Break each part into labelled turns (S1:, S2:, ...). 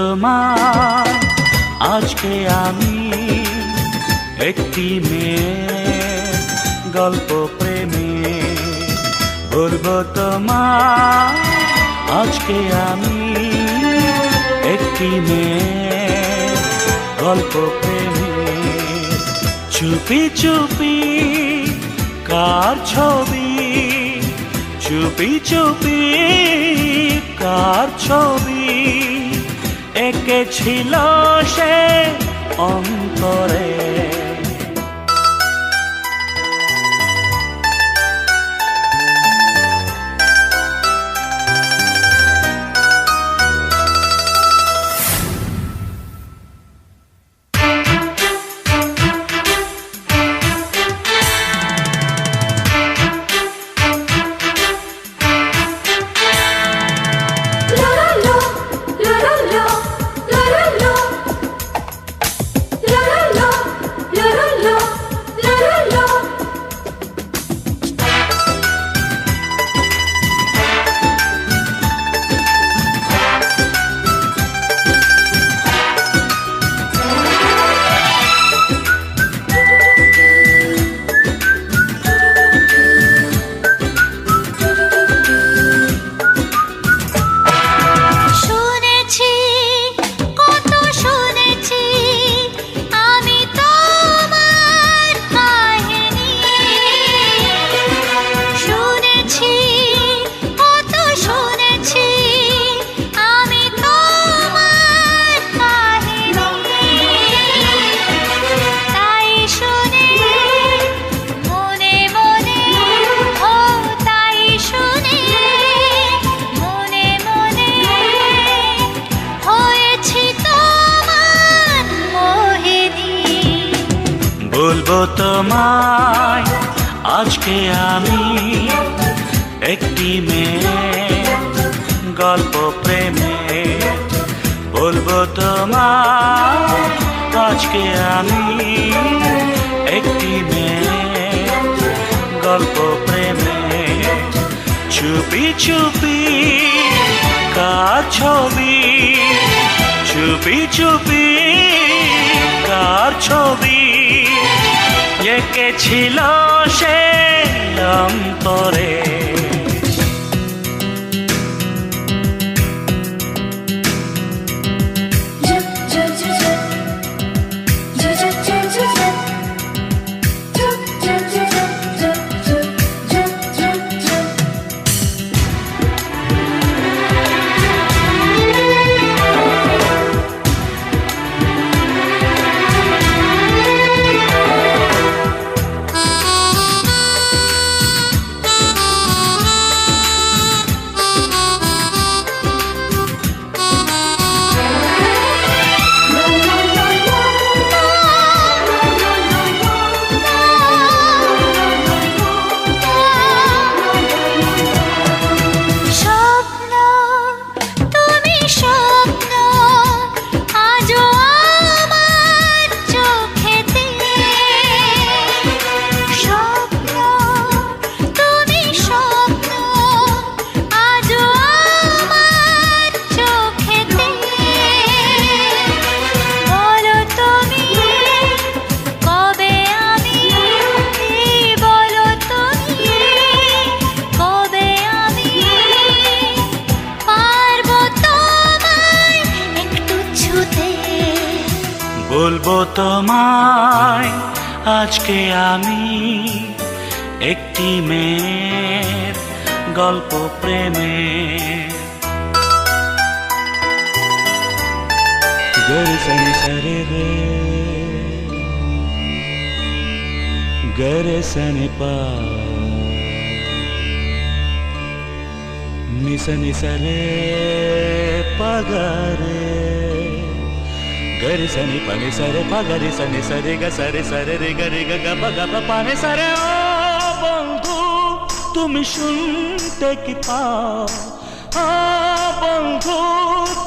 S1: তোমায় আজকে আমি একটি মেয়ের গল্প প্রেমে বলবো তোমায় আজকে আমি একটি মেয়ের গল্প প্রেমে চুপি চুপি কার ছবি চুপি চুপি কার ছবি এঁকেছিল সে অন্তরে বলবো তোমায় আজকে আমি একটি মেয়ের গল্প প্রেমে বলবো তোমায় আজকে আমি একটি মেয়ের গল্প প্রেমে চুপি চুপি কার ছবি চুপি চুপি কার ছবি এঁকেছিল সে অন্তরে বলবো তোমায় আজকে আমি একটি মেয়ের গল্প প্রেমে গরে সরে রে গরে সনে পা নিসা নিসরে পাগারে গরে সনি পানে সরে পাগরে সনে সরে গ সরে সরে রে গরে গ গ গ পানে সরে ও বন্ধু তুমি শুনতে কি পাও ও বন্ধু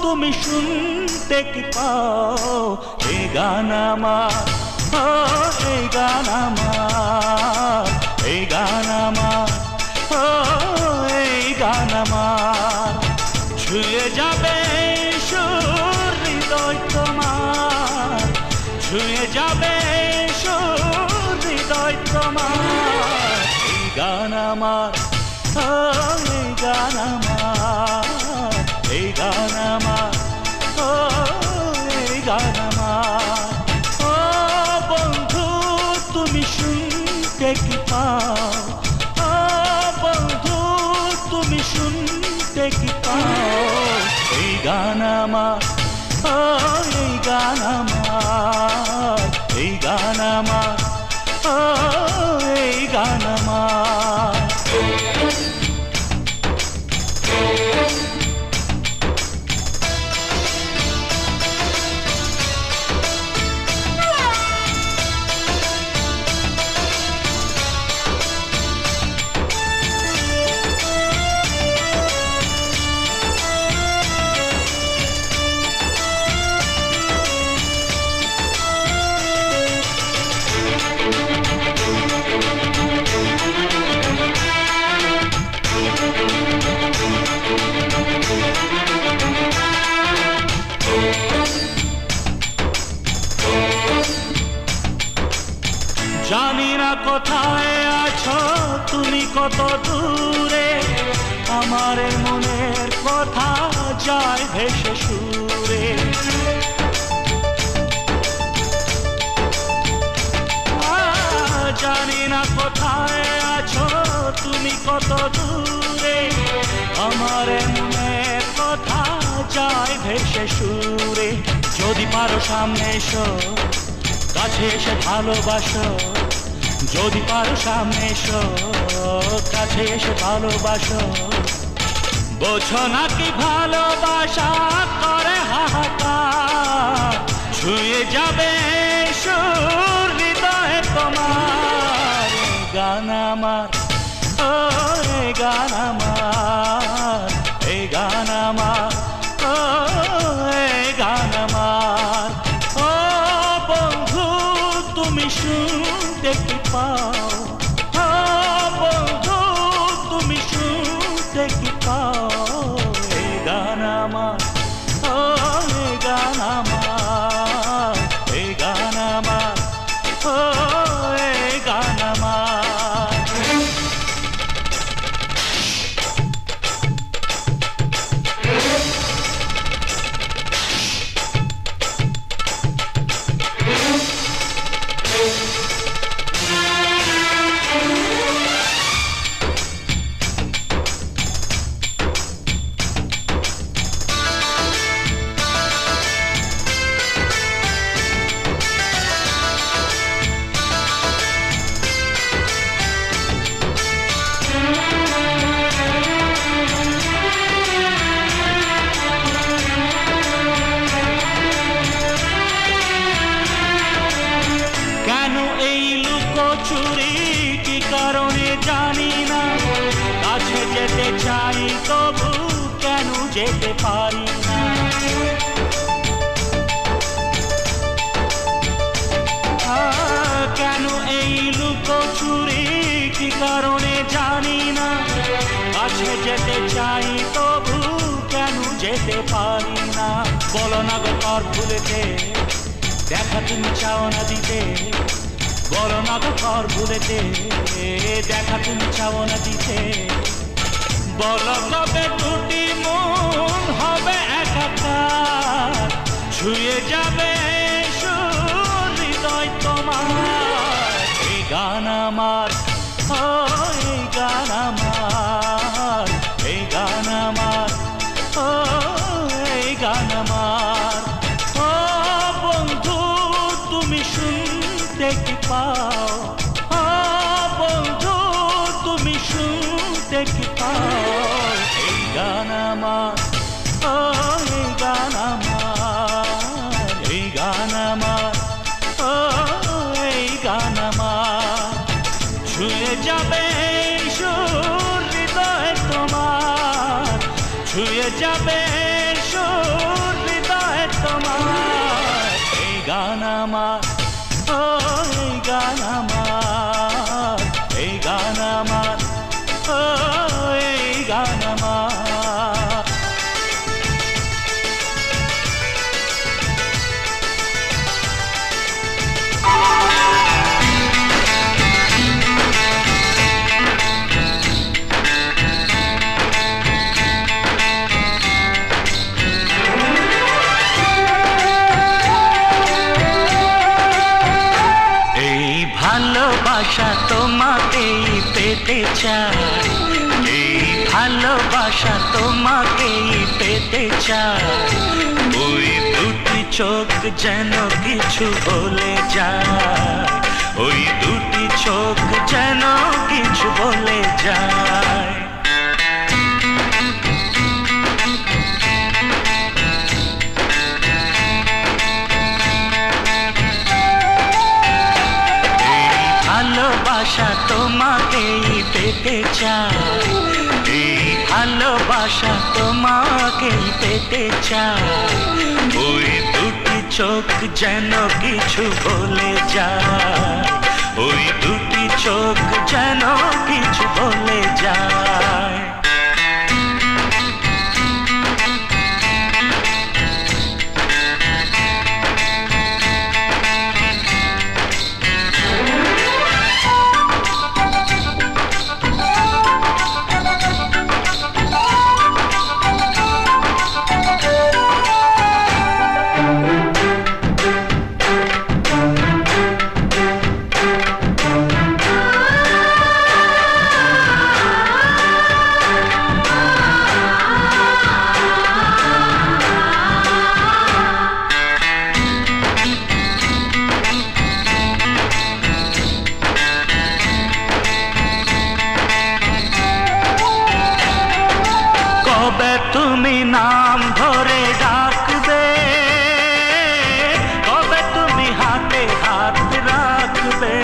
S1: তুমি শুনতে কি পাও এই গান আমার এই গান আমার এই গান আমার এই গান আমার ছুঁয়ে যাবে সুর আমার, এই গান আমার, এই গান আমার, এই গান আমার। ও বন্ধু তুমি শুনতে কি পাও, ও বন্ধু তুমি শুনতে কি পাও, এই গান আমার, এই গান আমার, এই গান আমার, এই গান আমার। জানি না কোথায় আছো তুমি, কত দূরে, আমার মনের কথা যায় ভেসে সুরে। জানি না কোথায় আছো তুমি, কত দূরে, আমার মনের কথা যায় ভেসে সুরে। যদি পারো সামনে এসো, কাছে এসে ভালোবাসো, যদি পারো সামনে এসো, কাছে এসে ভালোবাসো। বোঝো নাকি ভালোবাসা করে হাহাকার, ছুঁয়ে যাবে সুর হৃদয়ে তোমার। গান আমার, এই গান আমার, এই গান আমার, এই গান আমার। ও বন্ধু তুমি শুনতে কি পাও, ও বন্ধু তুমি শুনতে কি পাও, এই গান আমার, এই গান আমার, এই গান আমার, এই গান আমার। চুরি কি কারণে জানি না, কাছে যেতে চাই তবু কেন যেতে পারি না। কেন এই লুকোচুরি কি কারণে জানি না, কাছে যেতে চাই তবু কেন যেতে পারি না। বলো না গো ঘর ভুলেতে, দেখা তুমি চাও না দিতে, বলো না গো ঘর ভুলেতে, দেখা তুমি চাও না দিতে। বলো কবে দুটি মন হবে একাকার, ছুঁয়ে যাবে হৃদয় তোমার। এই গান আমার, এই গান আমার, এই গান আমার, এই গান আমার। ও বন্ধু তুমি শুনতে কি পাও, ও বন্ধু তুমি শুনতে কি পাও, এই গান আমার, এই গান আমার, এই গান আমার, এই গান আমার। ছুঁয়ে যাবে সুর হৃদয় তোমার, ছুঁয়ে যাবে সুর হৃদয় তোমার। এই গান আমার, এই গান আমার, এই গান আমার, এই গান আমার। ভালোবাসা তোমাকেই পেতে চাই, এই ভালোবাসা তোমাকেই পেতে চাই। ওই দুটি চোখ যেন কিছু বলে যায়, ওই দুটি চোখ যেন কিছু বলে যায়। ভালোবাসা তোমাকেই পেতে চাই, এই ভালোবাসা তোমাকেই পেতে চাই। ওই দুটি চোখ যেন কিছু বলে যায়, ওই দুটি চোখ যেন কিছু বলে যায়। কবে তুমি নাম ধরে ডাকবে, কবে তুমি হাতে হাত রাখবে,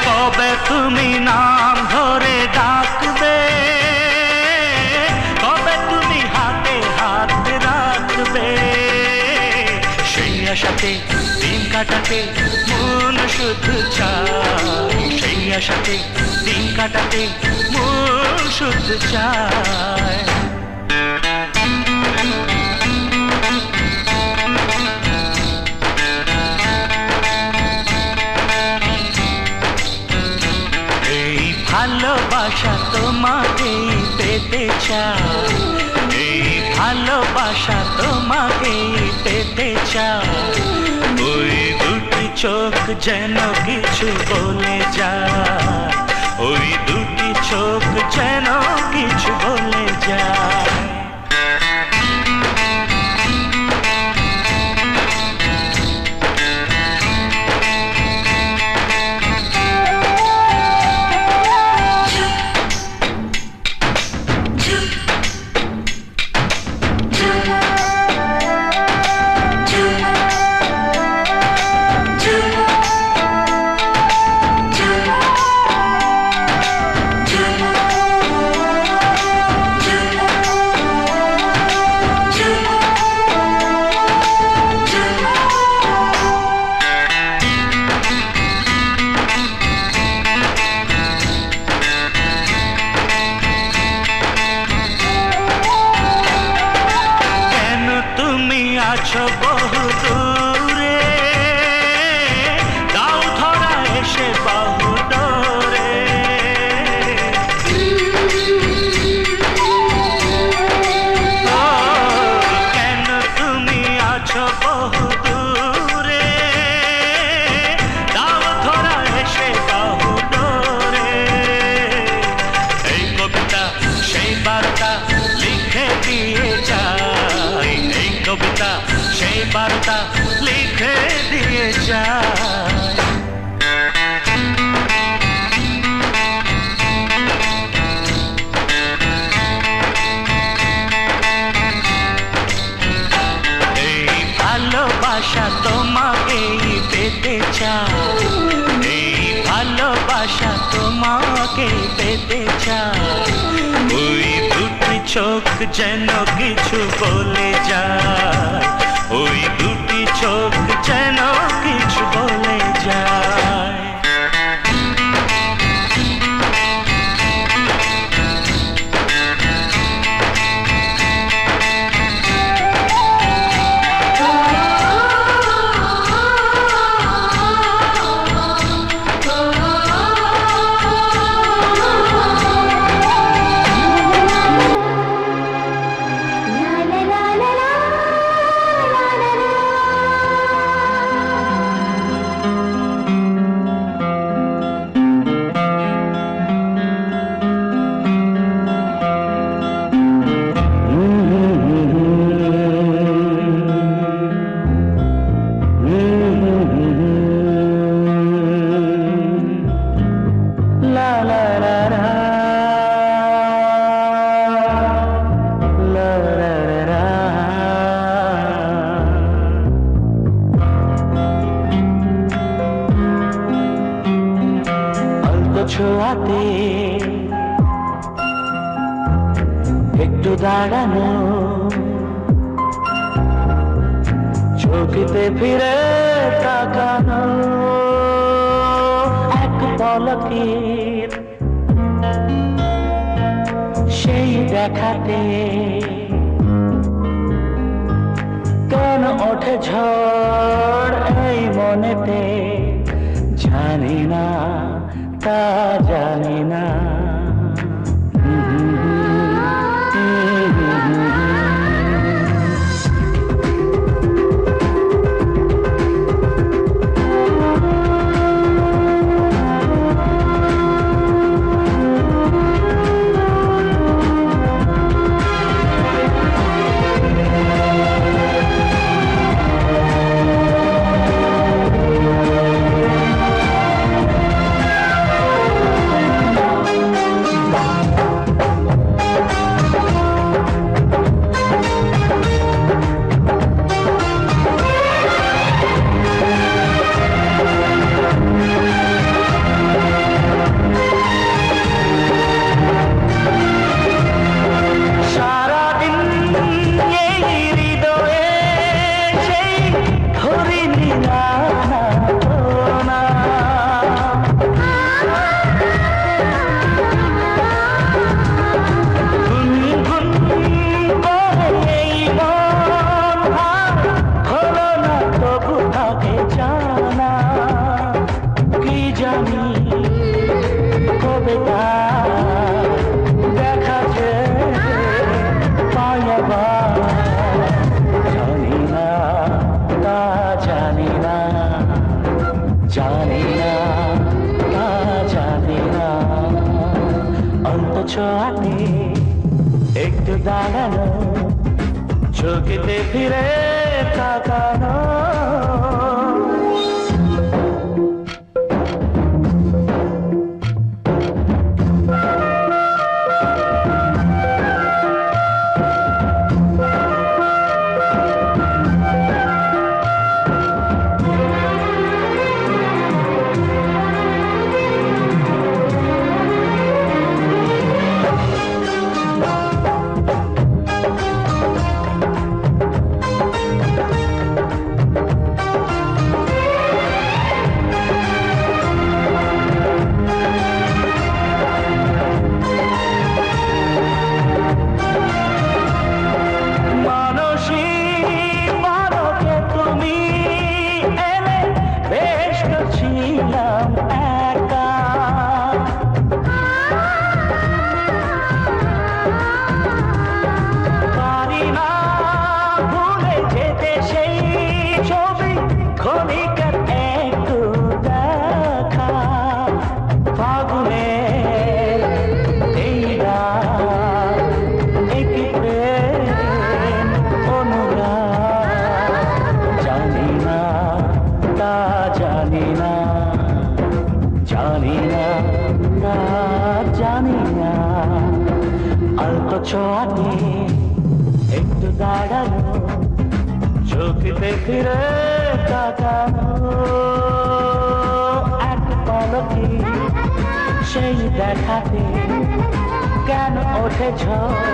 S1: কবে তুমি নাম ধরে ডাকবে, কবে তুমি হাতে হাত রাখবে। সেই আশাতে দিন কাটাতে মন শুধু চায়, সেই আশাতে দিন কাটাতে মন শুধু চায়। এই ভালোবাসা তোমাকেই পেতে চাই, এই ভালোবাসা তোমাকেই পেতে চাই। ওই দুটি চোখ যেন কিছু বলে যায়, ওই দুটি চোখ যেন কিছু বলে যায়। আছো বহু দূরে, দাও ধরা এসে বাহু ডোরে, কেন তুমি আছো বহু দূরে, দাও ধরা এসে বাহু ডোরে। এই কবিতা সেই বার্তা লিখে দিয়ে যায়, এই কবিতা সেই বার্তা লিখে দিয়ে যায়। এই ভালোবাসা তোমাকেই পেতে চাই, এই ভালোবাসা তোমাকেই পেতে চাই। ওই দুটি চোখ যেন কিছু বলে যায়, ওই দুটি চোখ যেন কিছু বলে যায়। ছোঁয়াতে একটু দাঁড়ানো, চোখেতে ফিরে তাকানো, এক পলকের সেই দেখাতে কেন ওঠে ঝড় এই মনেতে, জানি না তা জানি না। ছোঁয়াতে একটু দাঁড়ানো, চোখেতে ফিরে তাকানো, ছোঁয়াতে একটু দাঁড়ানো, চোখেতে ফিরে তাকানো, এক পলকে সেই দেখাতে কেন ওঠে ঝড়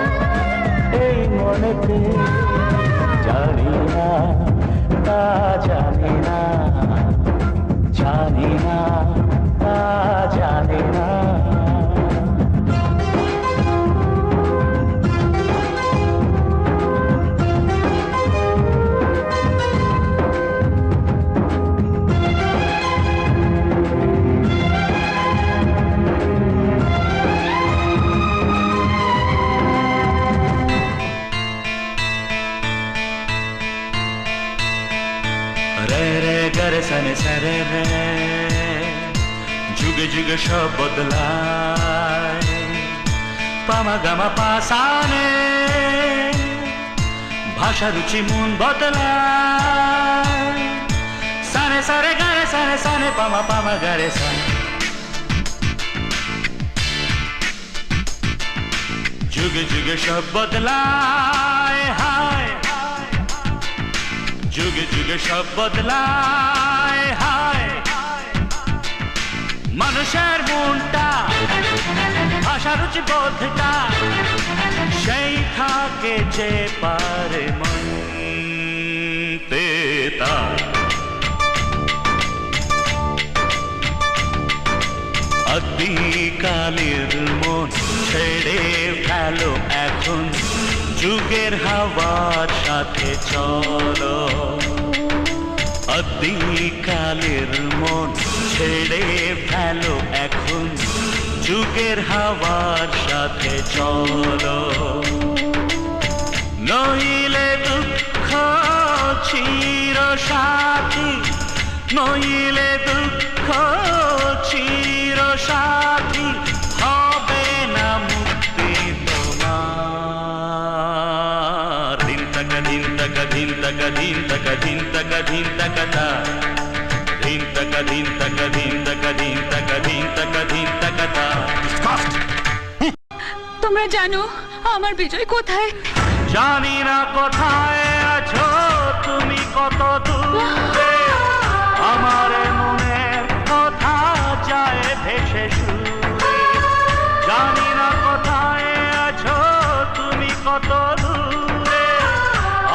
S1: এই মনেতে, জানি না তা জানি না, জানি না তা জানি না। রে সনে সরে রে, যুগে যুগে সব বদলায়, পামা গামা পাসানে ভাষা রুচি মন বদলায়, সনে সরে গারে সনে সনে পামা পামা গারে সনে, যুগে যুগে সব বদলায়, হায় যুগে যুগে সব বদলায়, হায় মানুষের মনটা ভাষা রুচি বোধটা সেই থাকে যে পারে মানতে তার আদিকালের মন ছেড়ে ফেলো এখন যুগের হাওয়ার সাথে চলো আদিকালের মন ছেড়ে ফেলো এখন যুগের হাওয়ার সাথে চলো নইলে দুঃখ চির সাথী নইলে দুঃখ চির সাথী হবে না মুক্তি তোমার দিন তক দিন তক দিন তক দিন তক দিন তক দিন তক তা দিন তক দিন তক দিন তক দিন তক দিন তক দিন তক তা
S2: তোমরা জানো আমার বিজয় কোথায়?
S1: জানি না কোথায় আছো তুমি কত দূরে আমার মনের কথা যায় ভেসে সুরে জানি না কোথায় আছো তুমি কত দূরে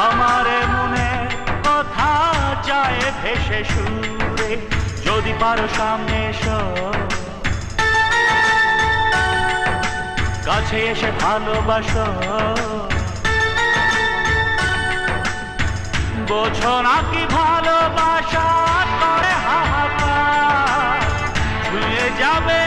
S1: আমার মনের কথা যায় ভেসে সুরে যদি পারো সামনে এসো কাছে এসে ভালোবাসো বোঝো নাকি ভালোবাসা করে হাহাকার ছুঁয়ে যাবে